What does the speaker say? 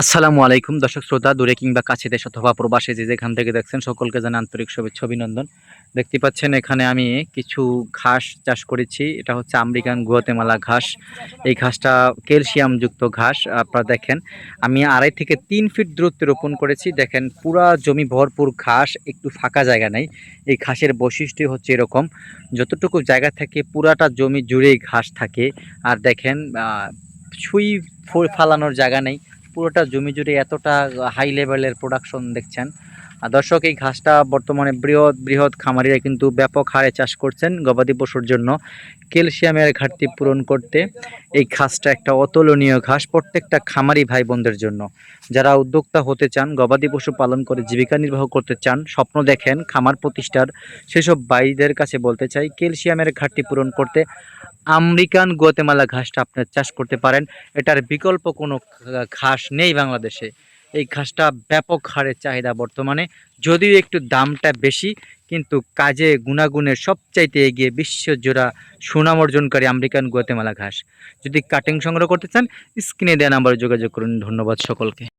আসসালামু আলাইকুম দর্শক শ্রোতা দূরে কিংবা কাছে দেশ অথবা প্রবাসে যে যেখান থেকে দেখছেন সকলকে জানাই আন্তরিক শুভেচ্ছা অভিনন্দন। দেখতে পাচ্ছেন এখানে আমি কিছু ঘাস চাষ করেছি। এটা হচ্ছে আমেরিকান গুয়াতেমালা ঘাস। এই ঘাসটা ক্যালসিয়ামযুক্ত ঘাস। আপনারা দেখেন আমি ২.৫ থেকে ৩ ফিট দূরত্বে রোপণ করেছি। দেখেন পুরা জমি ভরপুর ঘাস, একটু ফাঁকা জায়গা নাই। এই ঘাসের বৈশিষ্ট্য হচ্ছে এরকম, যতটুকু জায়গা থাকে পুরাটা জমি জুড়েই ঘাস থাকে। আর দেখেন ছুঁই ফালানোর জায়গা নেই, পুরোটা জমি জুড়ে এতটা হাই লেভেলের প্রোডাকশন দেখছেন। দর্শক এই ঘাসটা বর্তমানে বৃহৎ বৃহৎ খামারিরা কিন্তু ব্যাপক হারে চাষ করছেন গবাদি পশুর জন্য ক্যালসিয়ামের ঘাটতি পূরণ করতে। এই ঘাসটা একটা অতুলনীয় ঘাস প্রত্যেকটা খামারি ভাই বোনদের জন্য, যারা উদ্যোক্তা হতে চান, গবাদি পশু পালন করে জীবিকা নির্বাহ করতে চান, স্বপ্ন দেখেন খামার প্রতিষ্ঠার, সেসব ভাইদের কাছে বলতে চাই ক্যালসিয়ামের ঘাটতি পূরণ করতে আমেরিকান গুয়াতেমালা ঘাসটা আপনার চাষ করতে পারেন। এটার বিকল্প কোনো ঘাস নেই বাংলাদেশে। এই ঘাসটা ব্যাপক হারে চাহিদা বর্তমানে, যদিও একটু দামটা বেশি, কিন্তু কাজে গুণাগুণে সবচাইতে এগিয়ে বিশ্বজোড়া সুনাম অর্জনকারী আমেরিকান গুয়াতেমালা ঘাস। যদি কাটিং সংগ্রহ করতে চান স্ক্রিনে দেওয়া নাম্বারে যোগাযোগ করুন। ধন্যবাদ সকলকে।